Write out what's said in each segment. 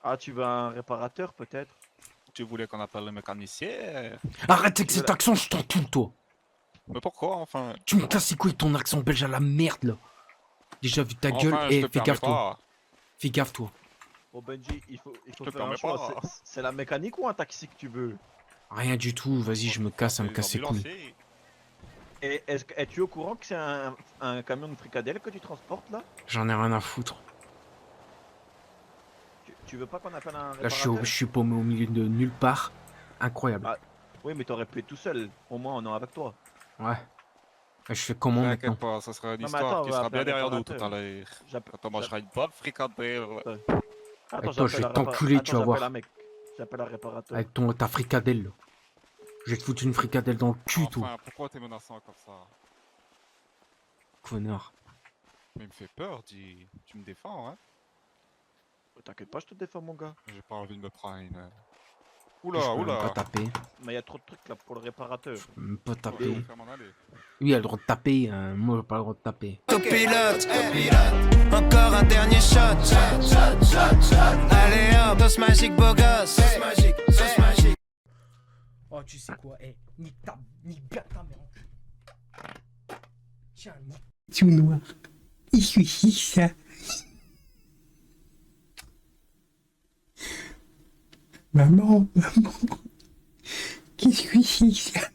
Ah, tu veux un réparateur peut-être? Tu voulais qu'on appelle le mécanicien? Arrête avec cet accent, je t'en tout, toi. Mais pourquoi, enfin? Tu me casses les couilles ton accent belge à la merde, là. Déjà vu ta gueule, Enfin, je te fais permets gaffe, toi. pas. Fais gaffe, toi. Bon Benji, il faut Je te faire un permets choix. pas. C'est la mécanique ou un taxi que tu veux? Rien du tout, vas-y, je me casse, ça me Les casse les couilles. ambulanciers. Et es-tu au courant que c'est un camion de fricadelle que tu transportes là? J'en ai rien à foutre. Tu veux pas qu'on appelle un Là, réparateur? je suis paumé au milieu de nulle part. Incroyable. Ah, oui, mais t'aurais pu être tout seul. Au moins, on est avec toi. Ouais. Je fais comment maintenant? T'inquiète pas, ça sera une Non, mais histoire attends, on qui va sera appeler bien un derrière nous tout réparateur. à l'heure. J'appelle- Quand on mangera une bonne fricadelle. Attends, Avec toi, je vais j'appelle un t'enculer, tu vas j'appelle voir. un mec. J'appelle un réparateur. Avec ta fricadelle, là. Je vais te foutre une fricadelle dans le cul, toi. Enfin, pourquoi t'es menaçant comme ça? Connard. Mais il me fait peur, dis. Tu me défends, hein? T'inquiète pas, je te défends, mon gars. J'ai pas envie de me prendre une. Je Oula, peux même oula! pas taper. Mais y a trop de trucs là pour le réparateur. Je peux même pas Je taper. vais faire m'en aller. Lui, il a le droit de taper. Moi, j'ai pas le droit de taper. Copilote, encore un dernier shot. Allez hop, sauce magique, beau gosse. Sauce magique, sauce magique. Oh, tu sais quoi? Nique bien ta mère. Tiens, Tout noir. Il suis ça. Maman, qu'est-ce que c'est ça?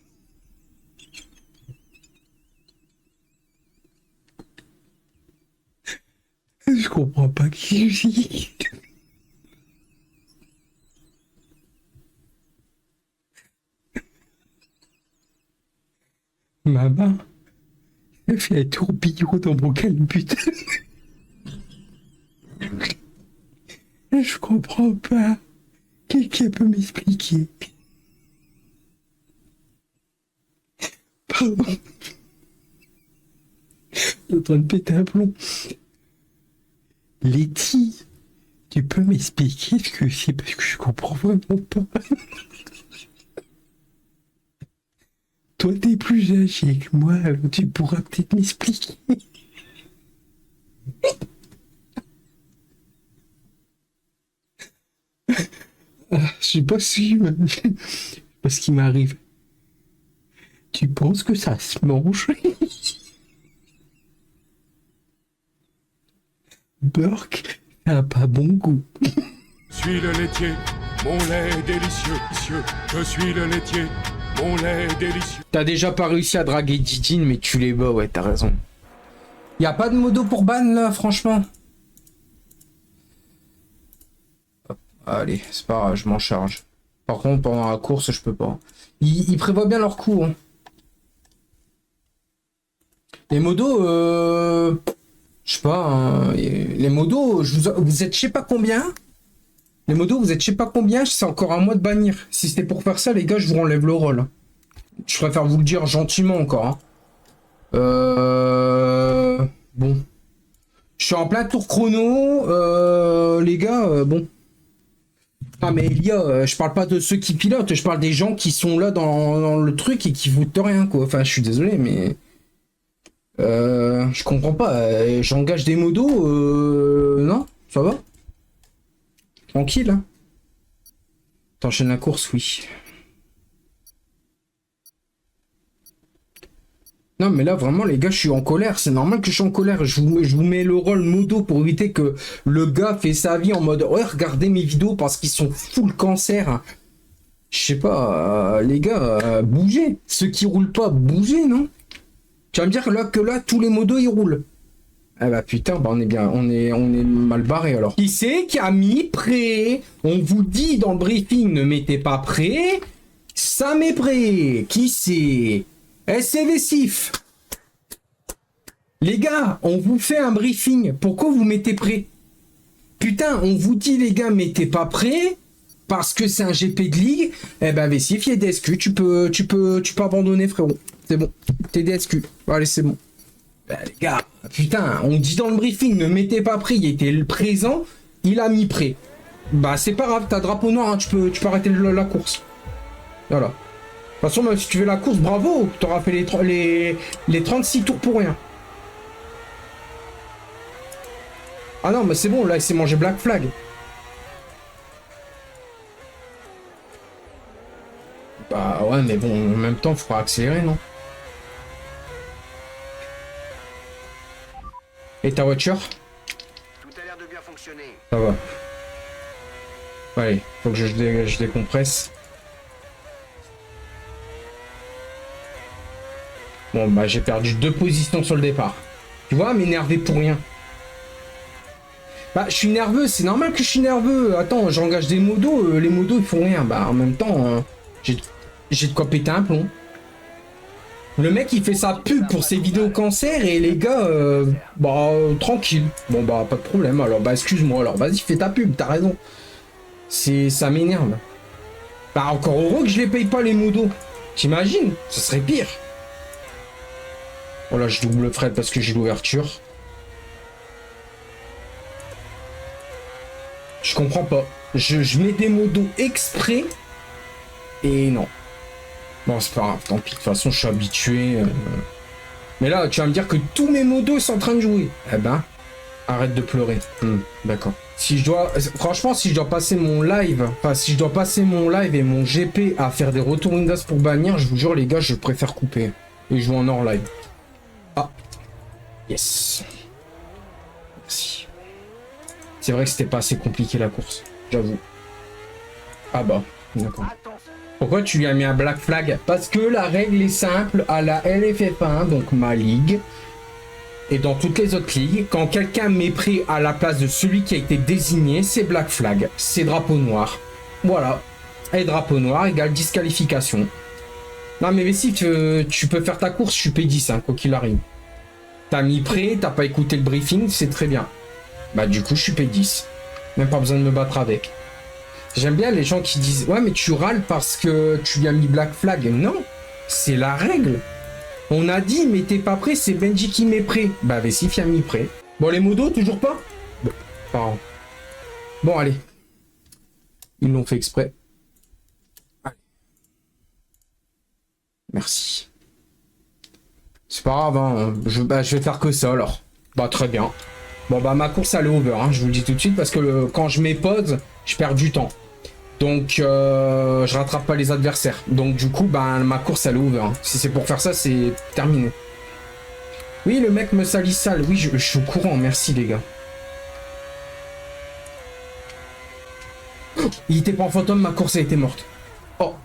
Je comprends pas qui je suis. Maman, elle fait un tourbillon dans mon calbut. Je comprends pas. Quelqu'un peut m'expliquer? Pardon. Je suis en train de péter un plomb. Letty, tu peux m'expliquer ce que c'est parce que je comprends vraiment pas. Toi, t'es plus âgé que moi, alors tu pourras peut-être m'expliquer. Je sais pas si... Parce qu'il m'arrive. Tu penses que ça se mange? Burke, ça a pas bon goût. Je suis le laitier, mon lait est délicieux. Je suis le laitier, mon lait est délicieux. T'as déjà pas réussi à draguer Didine, mais tu les bats, ouais, t'as raison. Y a pas de modo pour ban, là, franchement? Hop, allez, c'est pas grave, je m'en charge. Par contre, pendant la course, je peux pas. Ils prévoient bien leur coup, hein. Les modos, je sais pas, hein, les modos, vous êtes je sais pas combien. Les modos, vous êtes je sais pas combien, c'est encore un mois de bannir. Si c'était pour faire ça, les gars, je vous enlève le rôle. Je préfère vous le dire gentiment encore. Hein. Bon. Je suis en plein tour chrono. Les gars, bon. Ah mais il y a, je parle pas de ceux qui pilotent, je parle des gens qui sont là dans le truc et qui foutent rien, quoi. Enfin, je suis désolé, mais... je comprends pas. J'engage des modos, non, ça va? Tranquille, hein. T'enchaînes la course, oui. Non, mais là, vraiment, les gars, je suis en colère. C'est normal que je suis en colère. Je vous mets le rôle modo pour éviter que le gars fait sa vie en mode « Ouais, regardez mes vidéos parce qu'ils sont full cancer. » Je sais pas, les gars, bougez. Ceux qui roulent pas, bougez, non? Tu vas me dire que là, tous les modos, ils roulent. Ah bah putain, bah on est bien, on est mal barré alors. Qui c'est qui a mis prêt? On vous dit dans le briefing, ne mettez pas prêt. Ça met prêt. Qui c'est? SCV Sif. Les gars, on vous fait un briefing. Pourquoi vous mettez prêt? Putain, on vous dit les gars, mettez pas prêt. Parce que c'est un GP de ligue. Eh ben Vessif, il y a DSQ. Tu peux abandonner, frérot. C'est bon. T'es DSQ. Allez, c'est bon. Bah, les gars, putain, on dit dans le briefing, ne mettez pas prêt. Il était présent. Il a mis prêt. Bah, c'est pas grave. T'as drapeau noir. Hein, tu peux arrêter la course. Voilà. De toute façon, même si tu fais la course, bravo. T'auras fait les 36 tours pour rien. Ah non, mais c'est bon. Là, il s'est mangé Black Flag. Bah ouais, mais bon, en même temps, il faudra accélérer, non? Et ta voiture? Tout a l'air de bien fonctionner. Ça va. Allez, faut que je décompresse. Bon, bah j'ai perdu 2 positions sur le départ. Tu vois, m'énerver pour rien. Bah, je suis nerveux, c'est normal que je suis nerveux. Attends, j'engage des modos, les modos ils font rien. Bah, en même temps, j'ai de quoi péter un plomb. Le mec il fait sa pub pour ses vidéos cancer et les gars, tranquille. Bon, bah, pas de problème. Alors, bah, excuse-moi, alors vas-y, fais ta pub, t'as raison. Ça m'énerve. Bah, encore heureux que je les paye pas les modos. T'imagines? Ce serait pire. Voilà, je double le fret parce que j'ai l'ouverture. Je comprends pas. Je mets des modos exprès. Et non. Bon, c'est pas grave. Tant pis. De toute façon, je suis habitué. Mais là, tu vas me dire que tous mes modos sont en train de jouer. Eh ben, arrête de pleurer. D'accord. Si je dois... Franchement, si je dois passer mon live... Enfin, si je dois passer mon live et mon GP à faire des retours Windows pour bannir, je vous jure, les gars, je préfère couper. Et jouer en hors live. Ah. Yes. Merci. C'est vrai que c'était pas assez compliqué la course, j'avoue. Ah bah, d'accord. Pourquoi tu lui as mis un black flag? Parce que la règle est simple à la LFF1, donc ma ligue, et dans toutes les autres ligues, quand quelqu'un met pris à la place de celui qui a été désigné, c'est black flag, c'est drapeau noir. Voilà. Et drapeau noir égale disqualification. Non mais si tu peux faire ta course, je suis P10, hein, quoi qu'il arrive. T'as mis prêt, t'as pas écouté le briefing, c'est très bien. Bah du coup je suis P10. Même pas besoin de me battre avec. J'aime bien les gens qui disent ouais mais tu râles parce que tu lui as mis black flag. Non, c'est la règle. On a dit mais t'es pas prêt, c'est Benji qui met prêt. Bah Vessif a mis prêt. Bon les modos toujours pas? Bon, pardon. Bon allez. Ils l'ont fait exprès. Allez. Merci. C'est pas grave hein. Je vais faire que ça alors. Bah très bien. Bon bah ma course elle est over, hein, je vous le dis tout de suite parce que quand je mets pause, je perds du temps. Donc je rattrape pas les adversaires. Donc du coup bah ma course elle est over. Hein. Si c'est pour faire ça, c'est terminé. Oui le mec me salit sale, oui je suis au courant, merci les gars. Oh, il était pas en fantôme, ma course a été morte. Oh.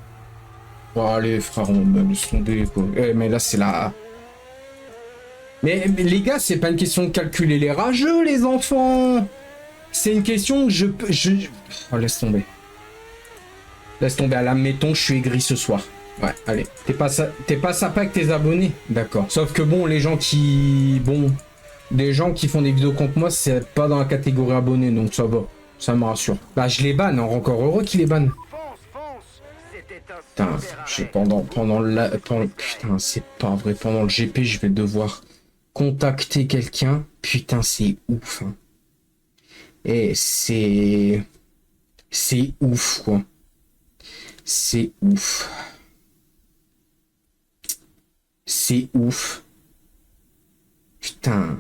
Bon, allez frère, on va laisser tomber quoi. Mais là c'est la... Mais les gars, c'est pas une question de calculer les rageux, les enfants. C'est une question que je... Oh, laisse tomber. Laisse tomber, admettons, je suis aigri ce soir. Ouais, allez. T'es pas sympa avec tes abonnés. D'accord. Sauf que bon, les gens qui... Bon, des gens qui font des vidéos contre moi, c'est pas dans la catégorie abonnés, donc ça va. Ça me rassure. Bah, je les banne, encore heureux qu'ils les bannent. Putain, putain, c'est pas vrai. Pendant le GP, je vais devoir... contacter quelqu'un, putain c'est ouf hein. Et c'est ouf quoi, c'est ouf, putain,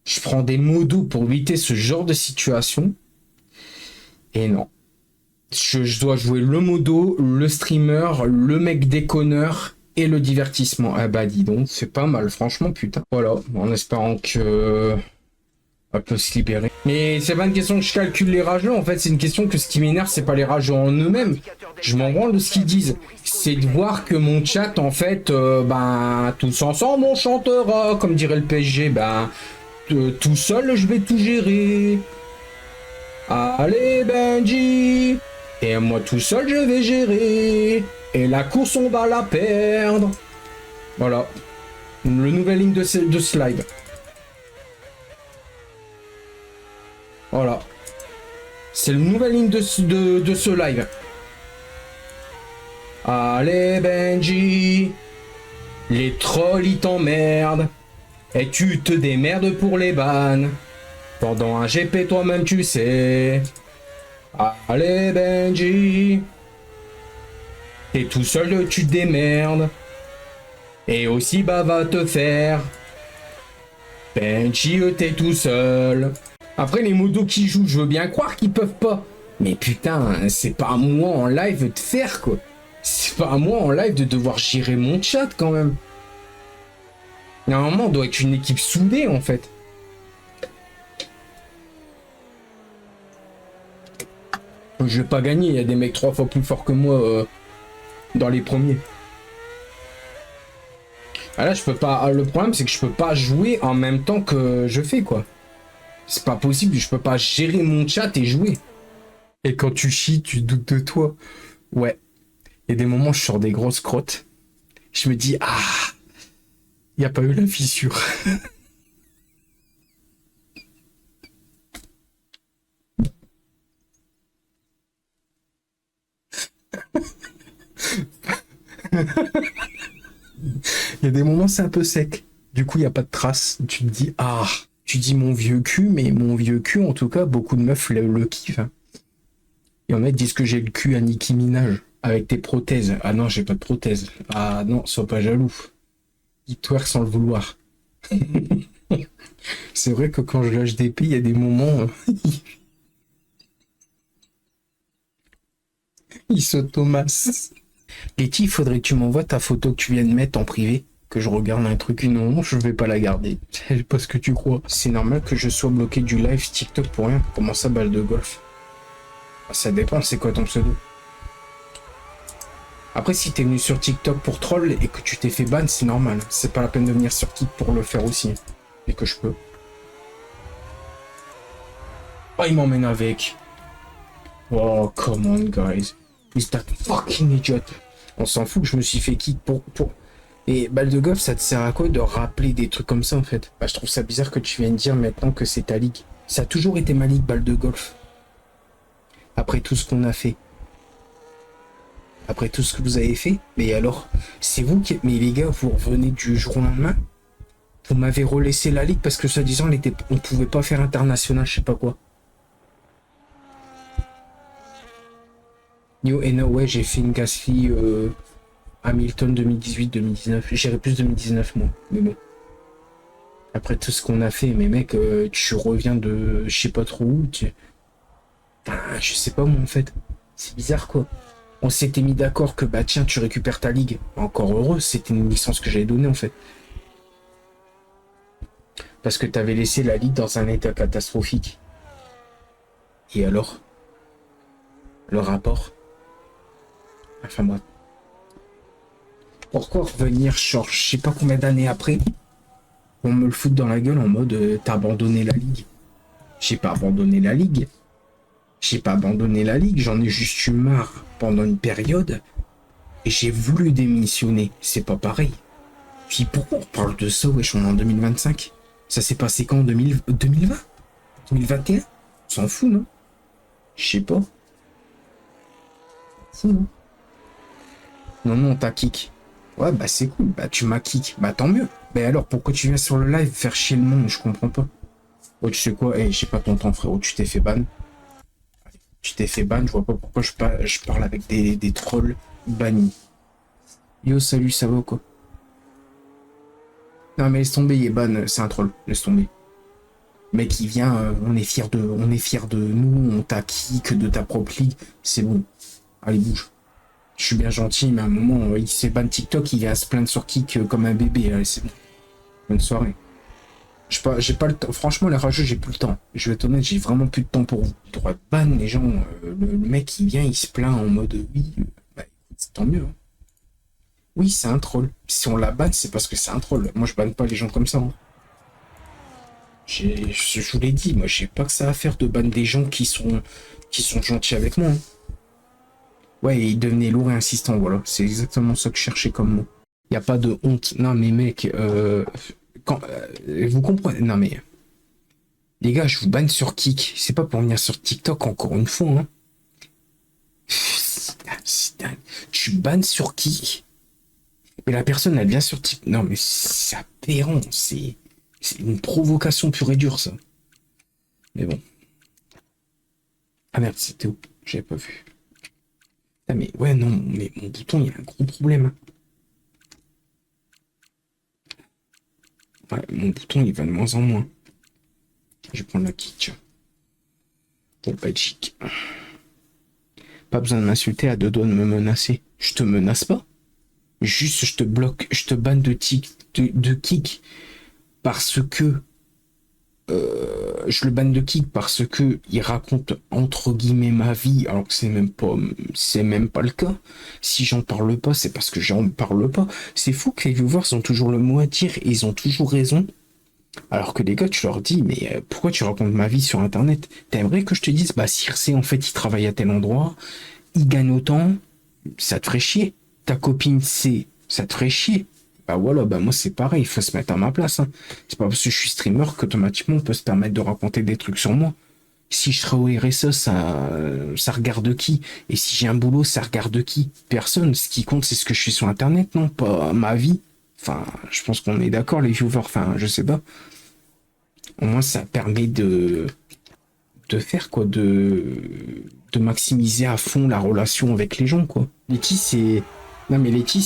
je prends des modos pour éviter ce genre de situation et non, je dois jouer le modo, le streamer, le mec déconneur et le divertissement. Ah bah dis donc, c'est pas mal, franchement, putain. Voilà, en espérant que elle peut se libérer. Mais c'est pas une question que je calcule les rageux, en fait, c'est une question que ce qui m'énerve, c'est pas les rageux en eux-mêmes. Je m'en branle de ce qu'ils disent. C'est de voir que mon chat, en fait, tous ensemble, on chantera, comme dirait le PSG, tout seul, je vais tout gérer. Allez, Benji, et moi tout seul, je vais gérer. Et la course, on va la perdre. Voilà. Le nouvel ligne de ce live. Voilà. C'est le nouvel ligne de ce live. Allez, Benji. Les trolls, ils t'emmerdent. Et tu te démerdes pour les bans. Pendant un GP, toi-même, tu sais. Allez, Benji. T'es tout seul, tu te démerdes. Et aussi, va te faire. Benji, t'es tout seul. Après, les modos qui jouent, je veux bien croire qu'ils peuvent pas. Mais putain, c'est pas à moi en live de faire, quoi. C'est pas à moi en live de devoir gérer mon chat quand même. Normalement, on doit être une équipe soudée en fait. Je vais pas gagner, il y a des mecs 3 fois plus forts que moi dans les premiers. Ah là, je peux pas. Le problème, c'est que je peux pas jouer en même temps que je fais quoi. C'est pas possible, je peux pas gérer mon chat et jouer. Et quand tu chies, tu doutes de toi. Ouais. Il y a des moments, je sors des grosses crottes. Je me dis, ah, il n'y a pas eu la fissure. Il y a des moments, c'est un peu sec. Du coup, il n'y a pas de traces. Tu te dis, ah, tu dis mon vieux cul, mais mon vieux cul, en tout cas, beaucoup de meufs le kiffent. Hein. Il y en a qui disent que j'ai le cul à Nicki Minaj avec tes prothèses. Ah non, j'ai pas de prothèses. Ah non, sois pas jaloux. Il twerk sans le vouloir. C'est vrai que quand je lâche des pieds, il y a des moments. Il s'automasse. Letty, il faudrait que tu m'envoies ta photo que tu viens de mettre en privé. Que je regarde un truc. Non, je vais pas la garder. C'est pas ce que tu crois. C'est normal que je sois bloqué du live TikTok pour rien. Comment ça, balle de golf? Ça dépend, c'est quoi ton pseudo? Après, si t'es venu sur TikTok pour troll et que tu t'es fait ban, c'est normal. C'est pas la peine de venir sur Kik pour le faire aussi. Et que je peux. Oh, il m'emmène avec. Oh, come on, guys. Is that fucking idiot? On s'en fout que je me suis fait kick pour... Et balle de golf, ça te sert à quoi de rappeler des trucs comme ça, en fait? Bah, je trouve ça bizarre que tu viennes dire maintenant que c'est ta ligue. Ça a toujours été ma ligue, balle de golf. Après tout ce qu'on a fait. Après tout ce que vous avez fait. Mais alors, c'est vous qui... Mais les gars, vous revenez du jour au lendemain. Vous m'avez relaissé la ligue parce que, soi-disant, on pouvait pas faire international, je sais pas quoi. New and ouais, j'ai fait une Gasly Hamilton 2018-2019. J'irais plus 2019, moi. Mais bon. Après tout ce qu'on a fait, mais mec, tu reviens de je sais pas trop où. Je sais pas moi en fait. C'est bizarre quoi. On s'était mis d'accord que bah tiens, tu récupères ta ligue. Encore heureux, c'était une licence que j'avais donnée en fait. Parce que t'avais laissé la ligue dans un état catastrophique. Et alors? Le rapport? Enfin bref. Pourquoi revenir, genre, je sais pas combien d'années après, on me le fout dans la gueule en mode t'as abandonné la ligue. J'ai pas abandonné la ligue. J'ai pas abandonné la ligue, j'en ai juste eu marre pendant une période et j'ai voulu démissionner. C'est pas pareil. Puis pourquoi on parle de ça, wesh, on est en 2025? Ça s'est passé quand en 2020? 2021? On s'en fout, non? Je sais pas. Fou, non? Non, t'as kick. Ouais, bah c'est cool, bah tu m'as kick. Bah tant mieux. Bah alors, pourquoi tu viens sur le live faire chier le monde? Je comprends pas. Oh, tu sais quoi? Eh, j'ai pas ton temps, frérot, tu t'es fait ban. Tu t'es fait ban, je vois pas pourquoi je parle avec des trolls bannis. Yo, salut, ça va ou quoi? Non, mais laisse tomber, il est ban, c'est un troll, laisse tomber. Mec, il vient, on est fiers de nous, on t'a kick de ta propre ligue, c'est bon. Allez, bouge. Je suis bien gentil, mais à un moment, il s'est ban TikTok, il vient se plaindre sur Kik comme un bébé, allez, c'est bon. Bonne soirée. J'ai pas le temps. Franchement, les rageux, j'ai plus le temps. Je vais être honnête, j'ai vraiment plus de temps pour vous. Tu dois ban les gens. Le mec, il vient, il se plaint en mode oui. Bah, c'est tant mieux. Hein. Oui, c'est un troll. Si on la banne, c'est parce que c'est un troll. Moi, je banne pas les gens comme ça. Hein. Je vous l'ai dit, moi, j'ai pas que ça à faire de ban des gens qui sont gentils avec moi. Hein. Ouais, il devenait lourd et insistant, voilà. C'est exactement ça que je cherchais comme mot. Y a pas de honte. Non, mais mec, vous comprenez? Non mais les gars, je vous banne sur Kik. C'est pas pour venir sur TikTok encore une fois. Hein. Tu bannes sur Kik. Mais la personne elle vient sur TikTok. Non mais c'est aberrant. C'est une provocation pure et dure ça. Mais bon. Ah merde, c'était où? J'avais pas vu. Ah mais ouais non, mais mon bouton il y a un gros problème. Hein. Ouais, mon bouton il va de moins en moins. Je vais prendre la kick. Pour Belgique. Pas besoin de m'insulter à deux doigts de me menacer. Je te menace pas. Juste, je te bloque, je te banne de kick parce que je le banne de kick parce que il raconte entre guillemets ma vie alors que c'est même pas le cas. Si j'en parle pas, c'est parce que j'en parle pas. C'est fou que les viewers ont toujours le mot à dire et ils ont toujours raison. Alors que les gars, tu leur dis, mais pourquoi tu racontes ma vie sur internet? T'aimerais que je te dise, bah Circe en fait il travaille à tel endroit, il gagne autant, ça te ferait chier. Ta copine sait, ça te ferait chier. Bah voilà, bah moi c'est pareil, il faut se mettre à ma place. Hein. C'est pas parce que je suis streamer qu'automatiquement on peut se permettre de raconter des trucs sur moi. Si je serais au RSE, ça regarde qui? Et si j'ai un boulot, ça regarde qui? Personne. Ce qui compte, c'est ce que je fais sur internet, non? Pas ma vie. Enfin, je pense qu'on est d'accord, les viewers. Enfin, je sais pas. Au moins, ça permet de faire quoi, de maximiser à fond la relation avec les gens, quoi. Letty, c'est... Non, mais Letty,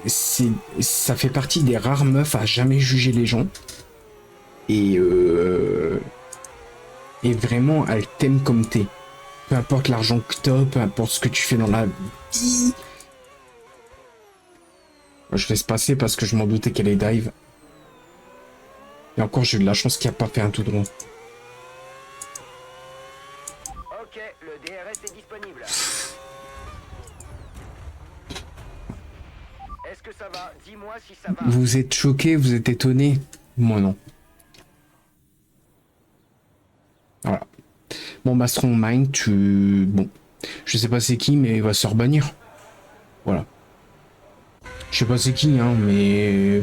ça fait partie des rares meufs à jamais juger les gens. Et vraiment, elle t'aime comme t'es. Peu importe l'argent que t'as, peu importe ce que tu fais dans la vie. Je laisse passer parce que je m'en doutais qu'elle est dive. Et encore, j'ai eu de la chance qu'il n'y a pas fait un tout droit. Ok, le DRS est disponible. Est-ce que ça va? Dis-moi si ça va. Vous êtes choqué, vous êtes étonné? Moi non. Voilà. Bon, bah, Strong Mind, bon. Je sais pas c'est qui, mais il va se rebannir. Voilà. Je sais pas c'est qui, hein, mais...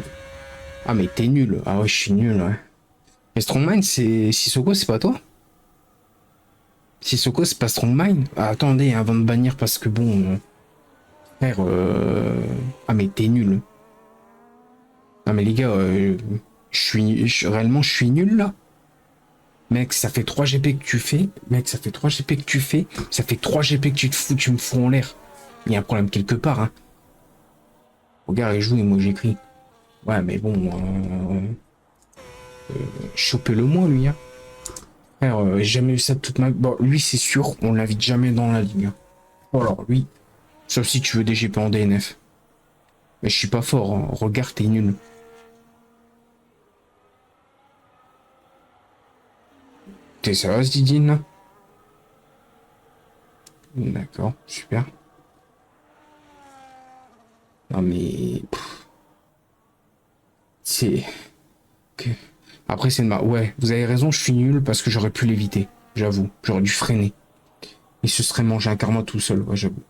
Ah, mais t'es nul. Ah ouais, je suis nul, ouais. Mais Strong Mind, c'est... Sissoko, c'est pas toi? Sissoko, c'est pas Strong Mind? Ah, attendez, avant de bannir, parce que bon... Frère, Ah, mais t'es nul. Non, mais les gars, réellement, je suis nul, là. Mec, ça fait 3 GP que tu fais. Mec, ça fait 3 GP que tu fais. Ça fait 3 GP que tu me fous en l'air. Il y a un problème quelque part, hein. Regarde, il joue et moi j'écris. Ouais, mais bon... chopez-le moi, lui, hein. Frère, j'ai jamais eu ça de toute ma... Bon, lui, c'est sûr, on l'invite jamais dans la ligue. Bon, alors, lui... Sauf si tu veux des GP en DNF. Mais je suis pas fort, hein. Regarde, t'es nul. T'es sérieux, Didine, là? D'accord, super. Non mais... C'est... Après c'est de ma... Ouais, vous avez raison, je suis nul parce que j'aurais pu l'éviter. J'avoue, j'aurais dû freiner. Il se serait mangé un karma tout seul, ouais, j'avoue.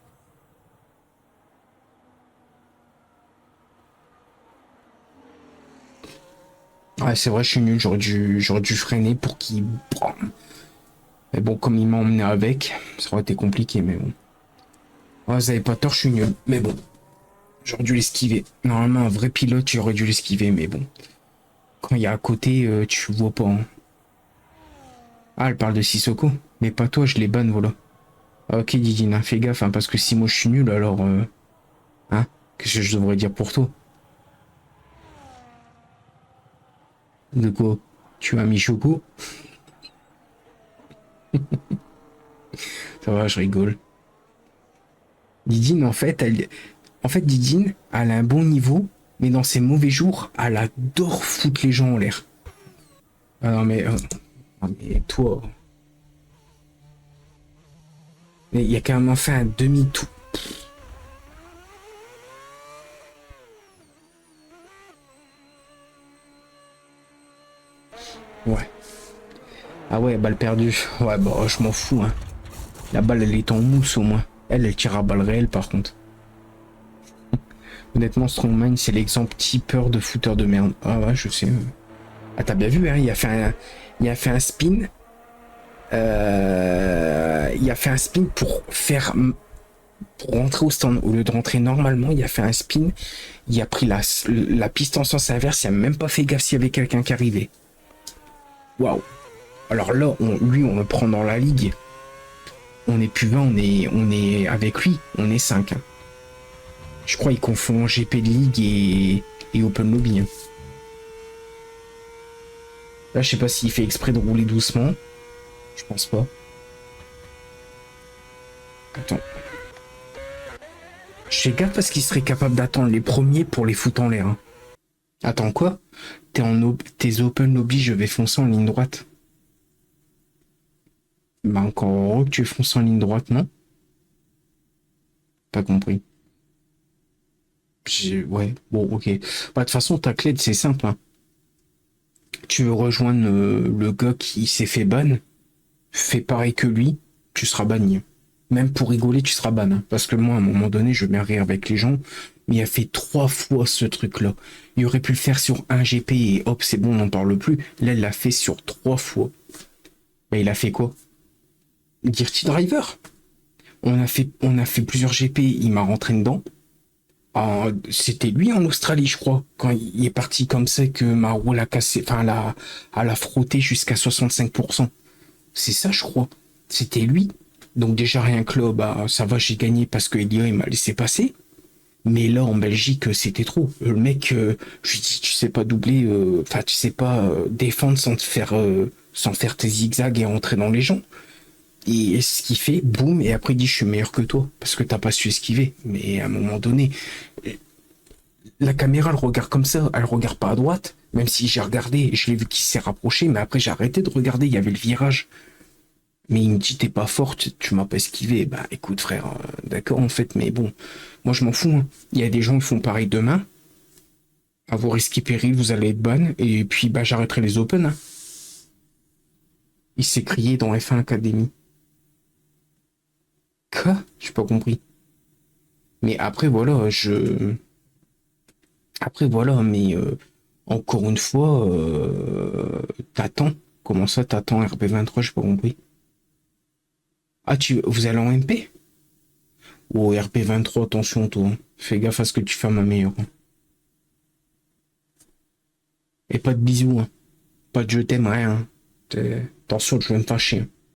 Ouais, c'est vrai, je suis nul, j'aurais dû freiner pour qu'il... Mais bon, comme il m'a emmené avec, ça aurait été compliqué, mais bon. Ouais, vous avez pas tort, je suis nul, mais bon. J'aurais dû l'esquiver. Normalement, un vrai pilote, j'aurais dû l'esquiver, mais bon. Quand il y a à côté, tu vois pas. Hein. Ah, elle parle de Sissoko. Mais pas toi, je les banne, voilà. Ok, Didine, fais gaffe, hein, parce que si moi je suis nul, alors... Hein? Qu'est-ce que je devrais dire pour toi? De quoi? Tu as mis Choco? Ça va, je rigole. Didine, en fait, Didine, elle a un bon niveau, mais dans ses mauvais jours, elle adore foutre les gens en l'air. Ah non, mais toi... Mais il y a quand même fait un demi-tour. Ouais. Ah ouais, balle perdue. Ouais, bah je m'en fous, hein. La balle, elle est en mousse au moins. Elle tire à balle réelle par contre. Honnêtement, Strongman, c'est l'exemple typeur de footeur de merde. Ah ouais, je sais. Ah, t'as bien vu, hein, il a fait un spin. Il a fait un spin pour rentrer au stand. Au lieu de rentrer normalement, il a fait un spin. Il a pris la piste en sens inverse. Il a même pas fait gaffe s'il y avait quelqu'un qui arrivait. Waouh. Alors là, on le prend dans la ligue. On est plus 20, on est avec lui. On est 5. Hein. Je crois qu'il confond GP de Ligue et Open Lobby. Hein. Là, je sais pas s'il fait exprès de rouler doucement. Je pense pas. Attends. Je fais gaffe parce qu'il serait capable d'attendre les premiers pour les foutre en l'air. Hein. Attends, quoi? Tes open lobby, je vais foncer en ligne droite. Bah encore heureux que tu fonces en ligne droite, non? Pas compris. Ouais, bon, ok. Bah, de toute façon, ta clé, c'est simple. Hein. Tu veux rejoindre le gars qui s'est fait ban, fais pareil que lui, tu seras banni. Même pour rigoler, tu seras ban. Hein. Parce que moi, à un moment donné, je veux bien rire avec les gens, mais il a fait 3 fois ce truc-là. Il aurait pu le faire sur un GP et hop, c'est bon, on n'en parle plus. Là, il l'a fait sur 3 fois. Bah, il a fait quoi? Dirty Driver. On a fait plusieurs GP, il m'a rentré dedans. Ah, c'était lui en Australie, je crois, quand il est parti comme ça que ma roue l'a cassé, enfin, elle a frotté jusqu'à 65%. C'est ça, je crois. C'était lui. Donc déjà, rien que là, bah, ça va, j'ai gagné parce que Elia, il m'a laissé passer. Mais là, en Belgique, c'était trop. Le mec, je lui dis, tu sais pas doubler, enfin, tu sais pas défendre sans faire tes zigzags et rentrer dans les gens. Et ce qu'il fait, boum, et après il dit je suis meilleur que toi, parce que t'as pas su esquiver. Mais à un moment donné, la caméra elle regarde comme ça, elle regarde pas à droite, même si j'ai regardé, je l'ai vu qu'il s'est rapproché, mais après j'ai arrêté de regarder, il y avait le virage. Mais il me dit t'es pas forte, tu m'as pas esquivé. Bah écoute frère, d'accord en fait, mais bon, moi je m'en fous. Hein. Il y a des gens qui font pareil demain. À vos risques et périls, vous allez être ban, et puis bah j'arrêterai les open. Hein. Il s'est crié dans F1 Academy. Quoi? J'ai pas compris. Mais après voilà, mais encore une fois, t'attends. Comment ça t'attends RP23, j'ai pas compris. Ah vous allez en MP? Oh RP23, attention toi. Fais gaffe à ce que tu fais à ma meilleure. Et pas de bisous, hein. Pas de je t'aime, rien. Attention, je vais me fâcher.